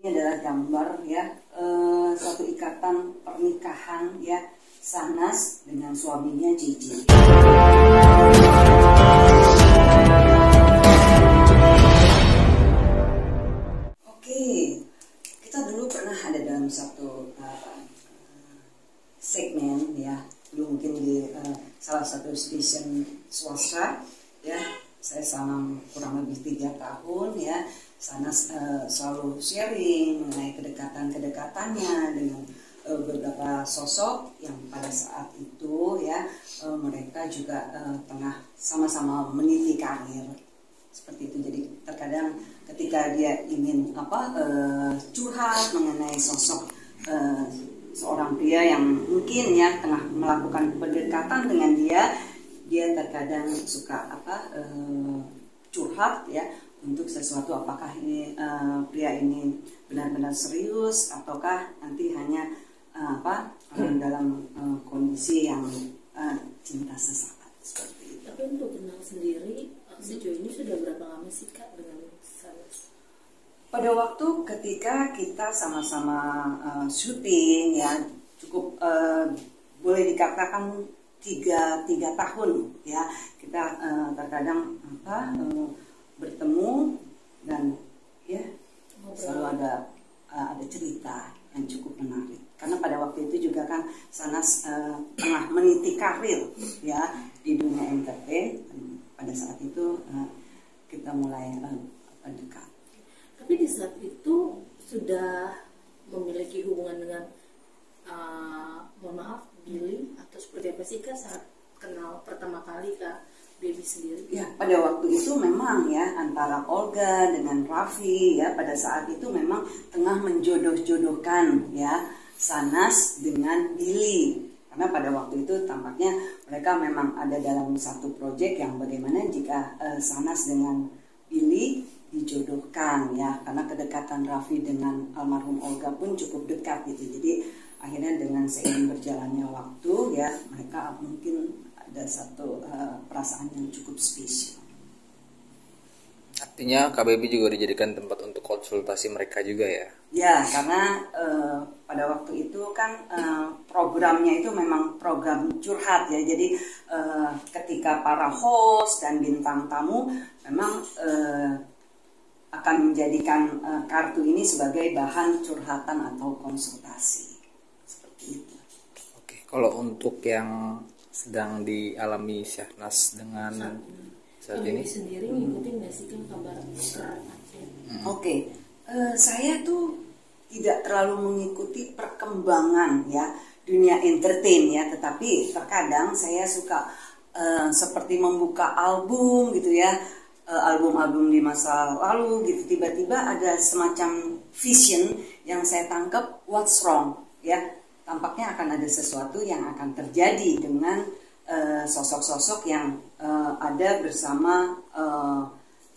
adalah gambar ya, suatu ikatan pernikahan ya, Shahnaz dengan suaminya Gigi. Oke, kita dulu pernah ada dalam satu segmen ya, dulu mungkin di salah satu stasiun swasta ya. Saya selama kurang lebih 3 tahun ya, Shahnaz selalu sharing mengenai kedekatan-kedekatannya dengan beberapa sosok yang pada saat itu ya, mereka juga tengah sama-sama meniti karir seperti itu. Jadi terkadang ketika dia ingin curhat mengenai sosok seorang pria yang mungkin ya tengah melakukan pendekatan dengan dia terkadang suka curhat ya untuk sesuatu, apakah ini pria ini benar-benar serius ataukah nanti hanya dalam kondisi yang cinta sesaat seperti itu. Tapi untuk kenal sendiri sejauh ini sudah berapa lama sih Kak dengan Shahnaz? Pada waktu ketika kita sama-sama syuting ya, cukup boleh dikatakan 3 tahun ya, kita terkadang bertemu dan ya selalu ada cerita yang cukup menarik, karena pada waktu itu juga kan Shahnaz tengah meniti karir ya di dunia entertain. Pada saat itu kita mulai dekat. Tapi di saat itu sudah memiliki hubungan dengan mohon maaf Billy atau seperti apa sih Kak saat kenal pertama kali Kak Baby sendiri? Ya, pada waktu itu memang ya antara Olga dengan Raffi ya, pada saat itu memang tengah menjodoh-jodohkan ya Shahnaz dengan Billy. Karena pada waktu itu tampaknya mereka memang ada dalam satu proyek yang bagaimana jika Shahnaz dengan Billy dijodohkan ya, karena kedekatan Raffi dengan almarhum Olga pun cukup dekat gitu. Jadi akhirnya dengan seiring berjalannya waktu ya, mereka mungkin ada satu perasaan yang cukup spesial. Artinya Kak Baby juga dijadikan tempat untuk konsultasi mereka juga ya? Ya, karena pada waktu itu kan programnya itu memang program curhat ya. Jadi ketika para host dan bintang tamu memang akan menjadikan kartu ini sebagai bahan curhatan atau konsultasi. Seperti itu. Oke, kalau untuk yang sedang dialami Shahnaz dengan saat ini sendiri ngikutin nggak sih kan kabar Oke, saya tuh tidak terlalu mengikuti perkembangan ya dunia entertain ya, tetapi terkadang saya suka seperti membuka album gitu ya, album-album di masa lalu gitu, tiba-tiba ada semacam vision yang saya tangkap, what's wrong ya, tampaknya akan ada sesuatu yang akan terjadi dengan sosok-sosok yang ada bersama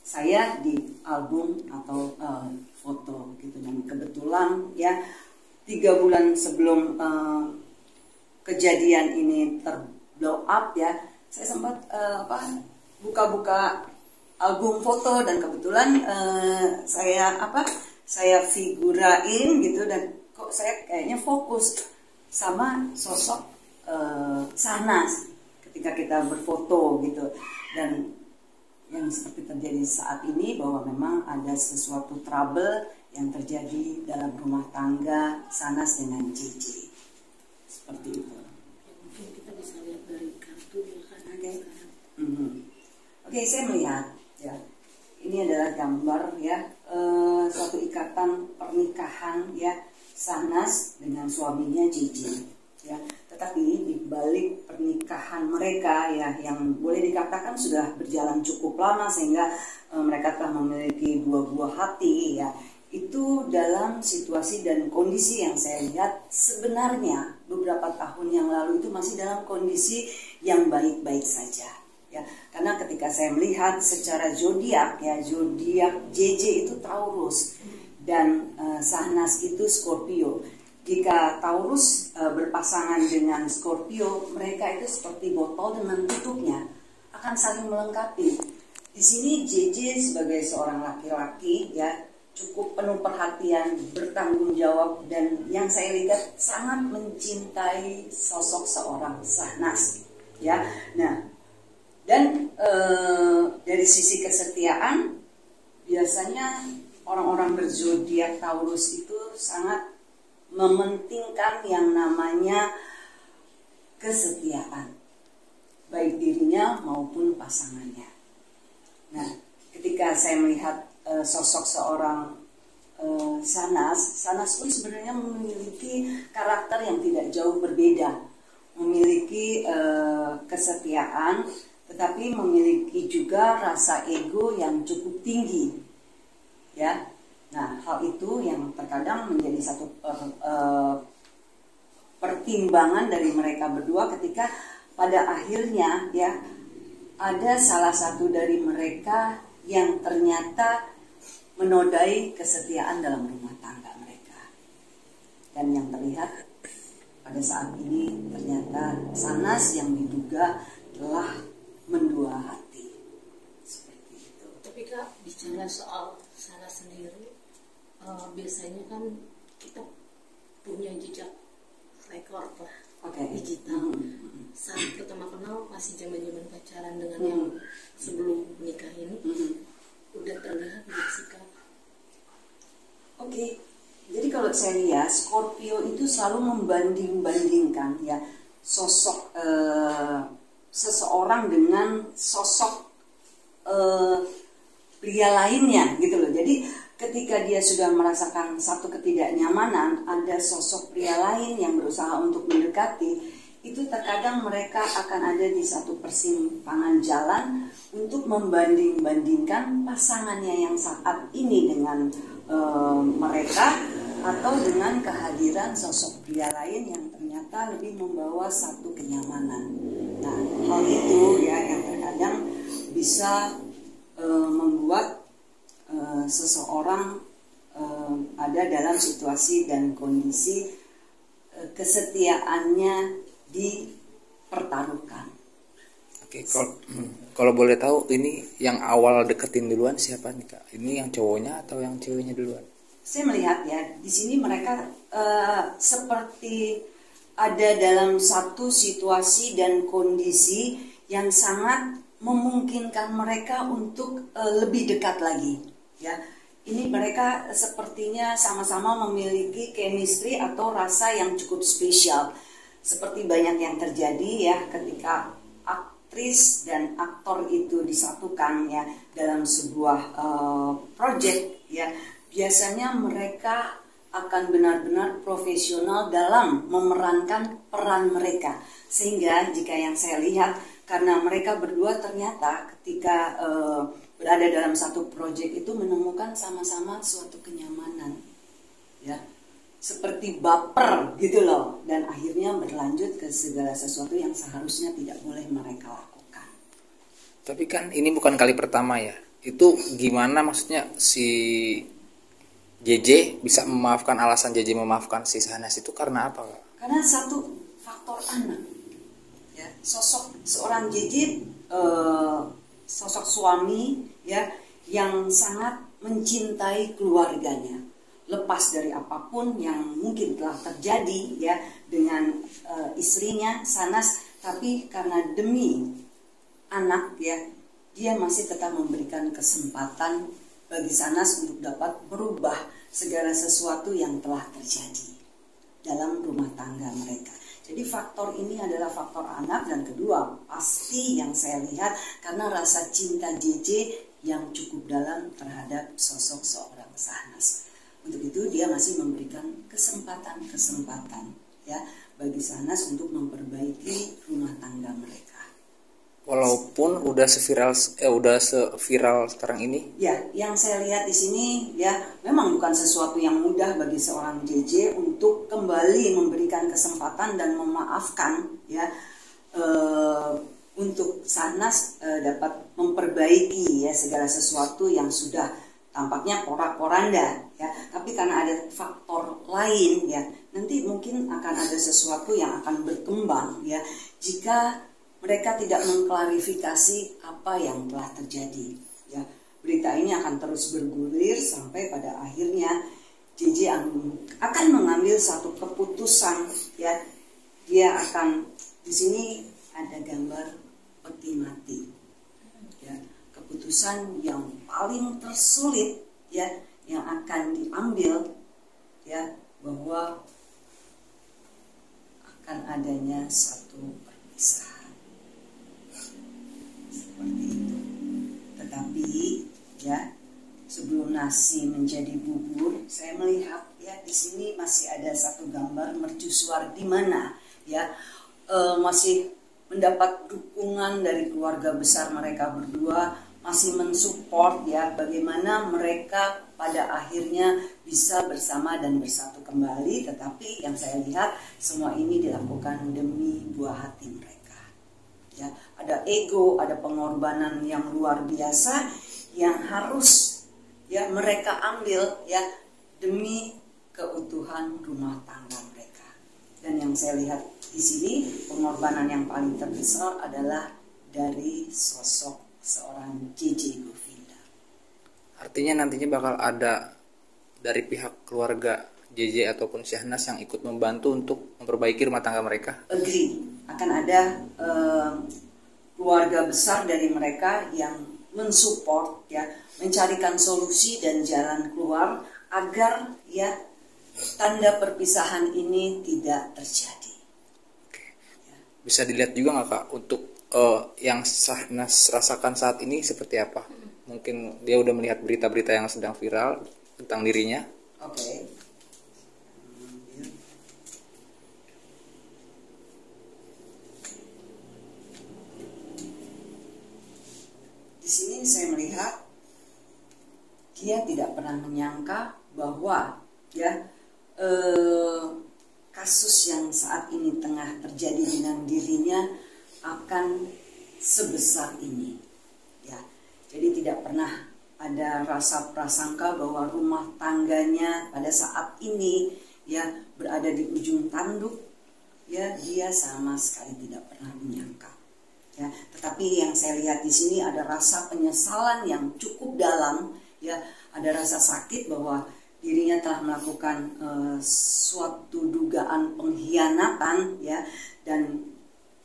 saya di album atau foto gitu. Dan kebetulan ya 3 bulan sebelum kejadian ini terblow up ya, saya sempat buka-buka album foto dan kebetulan saya figurain gitu, dan kok saya kayaknya fokus sama sosok Shahnaz ketika kita berfoto gitu. Dan yang seperti terjadi saat ini bahwa memang ada sesuatu trouble yang terjadi dalam rumah tangga Shahnaz dengan Gigi seperti itu. Mungkin kita bisa lihat dari kartu ya kan. Oke, saya melihat ya, ini adalah gambar ya, suatu ikatan pernikahan ya, Shahnaz dengan suaminya Gigi ya. Tetapi di balik pernikahan mereka ya, yang boleh dikatakan sudah berjalan cukup lama sehingga mereka telah memiliki buah-buah hati ya, itu dalam situasi dan kondisi yang saya lihat sebenarnya beberapa tahun yang lalu itu masih dalam kondisi yang baik-baik saja ya. Karena ketika saya melihat secara zodiak ya, zodiak JJ itu Taurus dan Shahnaz itu Scorpio. Jika Taurus berpasangan dengan Scorpio, mereka itu seperti botol dengan tutupnya, akan saling melengkapi. Di sini JJ sebagai seorang laki-laki ya, cukup penuh perhatian, bertanggung jawab, dan yang saya lihat sangat mencintai sosok seorang Sahnas, ya. Nah, dan dari sisi kesetiaan, biasanya orang-orang berzodiak Taurus itu sangat mementingkan yang namanya kesetiaan, baik dirinya maupun pasangannya. Nah, ketika saya melihat sosok seorang Sanas pun sebenarnya memiliki karakter yang tidak jauh berbeda, memiliki kesetiaan, tetapi memiliki juga rasa ego yang cukup tinggi, ya. Nah, hal itu yang terkadang menjadi satu pertimbangan dari mereka berdua ketika pada akhirnya, ya, ada salah satu dari mereka yang ternyata menodai kesetiaan dalam rumah tangga mereka. Dan yang terlihat pada saat ini ternyata Sanas yang diduga telah mendua hati. Seperti itu. Tapi Kak, bicara soal Sanas sendiri, biasanya kan kita punya jejak rekor lah, digital. Saat pertama kenal masih zaman-zaman pacaran dengan yang sebelum menikah ini, udah terlihat belum sih Kak? Oke, jadi kalau saya lihat Scorpio itu selalu membanding-bandingkan, ya, sosok seseorang dengan sosok pria lainnya, gitu loh. Jadi ketika dia sudah merasakan satu ketidaknyamanan, ada sosok pria lain yang berusaha untuk mendekati, itu terkadang mereka akan ada di satu persimpangan jalan untuk membanding-bandingkan pasangannya yang saat ini dengan mereka, atau dengan kehadiran sosok pria lain yang ternyata lebih membawa satu kenyamanan. Nah, hal itu, ya, yang terkadang bisa membuat seseorang ada dalam situasi dan kondisi kesetiaannya dipertaruhkan. Oke, kalau boleh tahu, ini yang awal deketin duluan siapa nih Kak? Ini yang cowoknya atau yang ceweknya duluan? Saya melihat, ya, di sini mereka seperti ada dalam satu situasi dan kondisi yang sangat memungkinkan mereka untuk lebih dekat lagi, ya. Ini mereka sepertinya sama-sama memiliki chemistry atau rasa yang cukup spesial. Seperti banyak yang terjadi, ya, ketika aktris dan aktor itu disatukan, ya, dalam sebuah project, ya, biasanya mereka akan benar-benar profesional dalam memerankan peran mereka. Sehingga jika yang saya lihat, karena mereka berdua ternyata ketika berada dalam satu proyek itu menemukan sama-sama suatu kenyamanan, ya, seperti baper gitu loh, dan akhirnya berlanjut ke segala sesuatu yang seharusnya tidak boleh mereka lakukan. Tapi kan ini bukan kali pertama, ya. Itu gimana maksudnya si JJ bisa memaafkan, alasan JJ memaafkan si Sanas itu karena apa Kak? Karena satu faktor anak, ya, sosok seorang JJ, sosok suami, ya, yang sangat mencintai keluarganya, lepas dari apapun yang mungkin telah terjadi, ya, dengan istrinya Sanas, tapi karena demi anak, ya, dia masih tetap memberikan kesempatan bagi Sanas untuk dapat merubah segala sesuatu yang telah terjadi dalam rumah tangga mereka. Jadi faktor ini adalah faktor anak, dan kedua pasti yang saya lihat karena rasa cinta JJ yang cukup dalam terhadap sosok seorang Sanas. Untuk itu dia masih memberikan kesempatan, ya, bagi Sanas untuk memperbaiki rumah tangga mereka. Walaupun udah seviral sekarang ini. Ya, yang saya lihat di sini, ya, memang bukan sesuatu yang mudah bagi seorang JJ untuk kembali memberikan kesempatan dan memaafkan, ya, untuk Sanas dapat memperbaiki, ya, segala sesuatu yang sudah tampaknya porak-poranda, ya. Tapi karena ada faktor lain, ya, nanti mungkin akan ada sesuatu yang akan berkembang, ya, jika mereka tidak mengklarifikasi apa yang telah terjadi, ya. berita ini akan terus bergulir sampai pada akhirnya JJ akan mengambil satu keputusan, ya. Dia akan, di sini ada gambar peti mati, ya, keputusan yang paling tersulit, ya, yang akan diambil, ya, bahwa akan adanya satu perpisahan seperti itu. Tetapi, ya, sebelum nasi menjadi bubur, saya melihat, ya, di sini masih ada satu gambar mercusuar di mana, ya, masih mendapat dukungan dari keluarga besar mereka berdua, masih mensupport, ya, bagaimana mereka pada akhirnya bisa bersama dan bersatu kembali. Tetapi yang saya lihat semua ini dilakukan demi buah hati mereka, ya. Ada ego, ada pengorbanan yang luar biasa yang harus, ya, mereka ambil, ya, demi keutuhan rumah tangga mereka. Dan yang saya lihat di sini pengorbanan yang paling terbesar adalah dari sosok seorang JJ Govinda. Artinya nantinya bakal ada dari pihak keluarga JJ ataupun Syahnas yang ikut membantu untuk memperbaiki rumah tangga mereka. Agree, akan ada keluarga besar dari mereka yang mensupport, ya, mencarikan solusi dan jalan keluar agar, ya, tanda perpisahan ini tidak terjadi. Bisa dilihat juga nggak Kak untuk yang Syahnas rasakan saat ini seperti apa? Mungkin dia udah melihat berita-berita yang sedang viral tentang dirinya. Oke. Di sini saya melihat dia tidak pernah menyangka bahwa, ya, kasus yang saat ini tengah terjadi dengan dirinya akan sebesar ini, ya. Jadi tidak pernah ada rasa prasangka bahwa rumah tangganya pada saat ini, ya, berada di ujung tanduk, ya. Dia sama sekali tidak pernah menyangka, ya. Tetapi yang saya lihat di sini ada rasa penyesalan yang cukup dalam, ya. Ada rasa sakit bahwa dirinya telah melakukan suatu dugaan pengkhianatan, ya, dan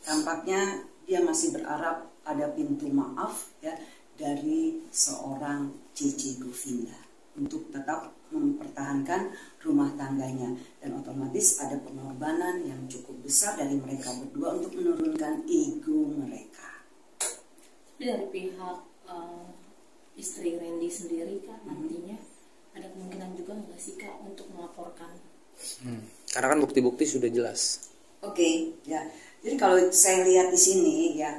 tampaknya dia masih berharap ada pintu maaf, ya, dari seorang JJ Govinda untuk tetap mempertahankan rumah tangganya, dan otomatis ada pengorbanan yang cukup besar dari mereka berdua untuk menurunkan ego mereka. Dari pihak istri Randy sendiri kan nantinya ada kemungkinan juga nggak sih Kak untuk melaporkan? Karena kan bukti-bukti sudah jelas. Oke, ya. Jadi kalau saya lihat di sini, ya,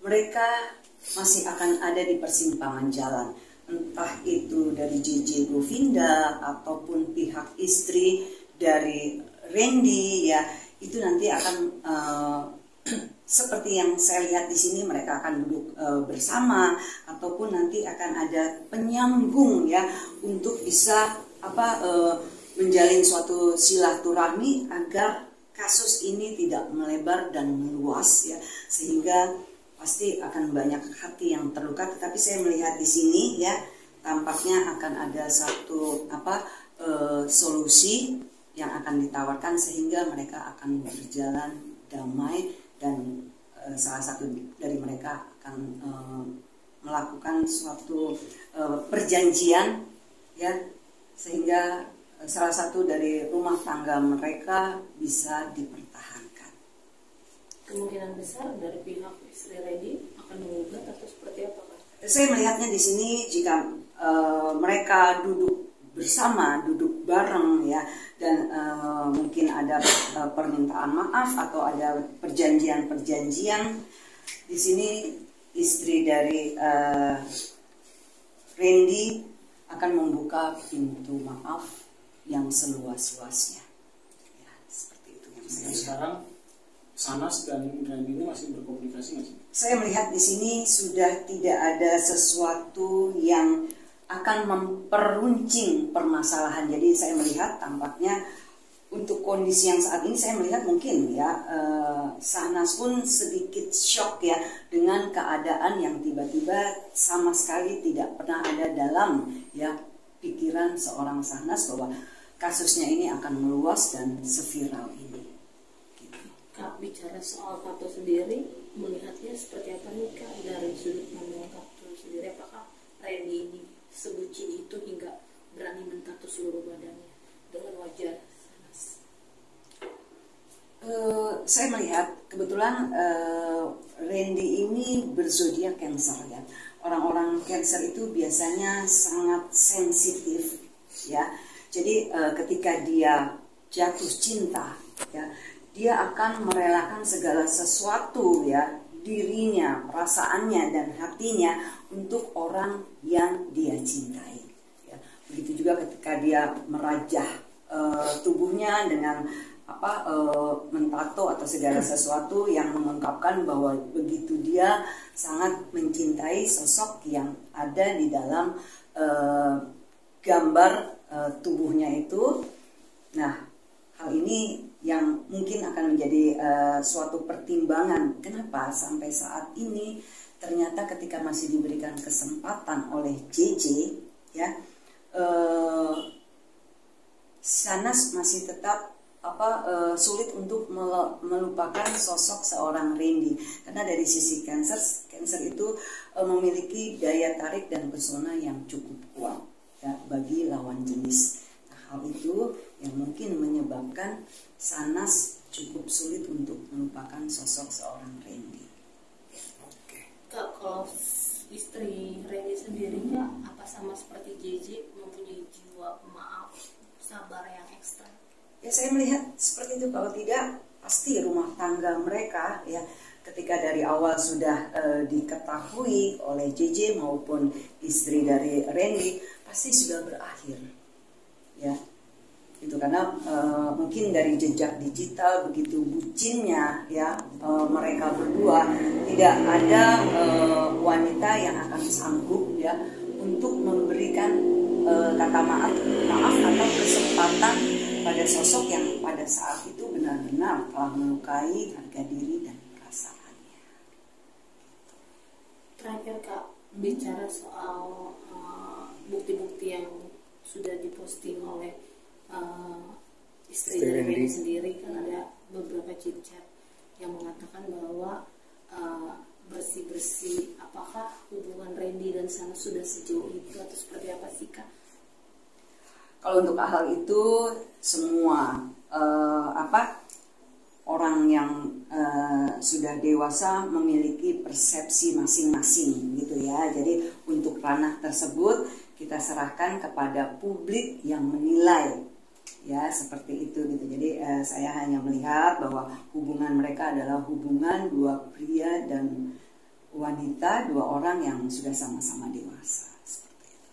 mereka masih akan ada di persimpangan jalan. Entah itu dari JJ Govinda ataupun pihak istri dari Randy, ya, itu nanti akan seperti yang saya lihat di sini, mereka akan duduk bersama ataupun nanti akan ada penyambung, ya, untuk bisa menjalin suatu silaturahmi agar kasus ini tidak melebar dan meluas, ya, sehingga pasti akan banyak hati yang terluka. Tetapi saya melihat di sini, ya, tampaknya akan ada satu solusi yang akan ditawarkan sehingga mereka akan berjalan damai, dan salah satu dari mereka akan melakukan suatu perjanjian, ya, sehingga salah satu dari rumah tangga mereka bisa dipertahankan. Kemungkinan besar dari pihak istri Randy akan menggugat atau seperti apa Kak? Saya melihatnya di sini jika mereka duduk bersama, duduk bareng, ya, dan mungkin ada permintaan maaf atau ada perjanjian-perjanjian. Di sini istri dari Randy akan membuka pintu maaf yang seluas-luasnya. Ya, seperti itu yang saya lihat. Sekarang Sanas dan Randy ini masih berkomunikasi nggak sih? Saya melihat di sini sudah tidak ada sesuatu yang akan memperuncing permasalahan. Jadi saya melihat tampaknya untuk kondisi yang saat ini saya melihat mungkin ya Sahnas pun sedikit shock ya dengan keadaan yang tiba-tiba sama sekali tidak pernah ada dalam ya pikiran seorang Sahnas bahwa kasusnya ini akan meluas dan seviral ini. Gitu. Kak, bicara soal tato sendiri, melihatnya seperti apa nih Kak dari sudut pandang tato sendiri? Apakah Randy ini sebucin itu hingga berani mentato seluruh badannya dengan wajah Sahnas? Saya melihat kebetulan Randy ini berzodiak Cancer ya. Orang-orang Cancer itu biasanya sangat sensitif ya. Jadi ketika dia jatuh cinta ya, dia akan merelakan segala sesuatu ya, dirinya, perasaannya dan hatinya untuk orang yang dia cintai. Ya. Begitu juga ketika dia merajah tubuhnya dengan mentato atau segala sesuatu yang mengungkapkan bahwa begitu dia sangat mencintai sosok yang ada di dalam gambar tubuhnya itu. Nah, hal ini yang mungkin akan menjadi suatu pertimbangan kenapa sampai saat ini ternyata ketika masih diberikan kesempatan oleh JJ ya, Sahnas masih tetap sulit untuk melupakan sosok seorang Randy, karena dari sisi Cancer itu memiliki daya tarik dan pesona yang cukup kuat ya, bagi lawan jenis. Nah, hal itu yang mungkin menyebabkan Sahnas cukup sulit untuk melupakan sosok seorang Randy. Kak, kalau istri Randy sendirinya apa sama seperti JJ mempunyai jiwa pemaaf, sabar yang ekstra? Ya, saya melihat seperti itu. Kalau tidak, pasti rumah tangga mereka ya ketika dari awal sudah diketahui oleh JJ maupun istri dari Randy pasti sudah berakhir ya. Itu karena mungkin dari jejak digital begitu bucinnya ya mereka berdua, tidak ada wanita yang akan sanggup ya untuk memberikan kata maaf atau kesempatan pada sosok yang pada saat itu benar-benar telah melukai harga diri dan perasaannya. Terakhir Kak, bicara soal bukti-bukti yang sudah diposting oleh istri dari Randy sendiri, kan ada beberapa chat yang mengatakan bahwa bersih-bersih, apakah hubungan Randy dan Sahnas sudah sejauh itu atau seperti apa sih Kak? Kalau untuk hal itu semua orang yang sudah dewasa memiliki persepsi masing-masing gitu ya. Jadi untuk ranah tersebut kita serahkan kepada publik yang menilai ya, seperti itu gitu. Jadi saya hanya melihat bahwa hubungan mereka adalah hubungan dua pria dan wanita, dua orang yang sudah sama-sama dewasa seperti itu.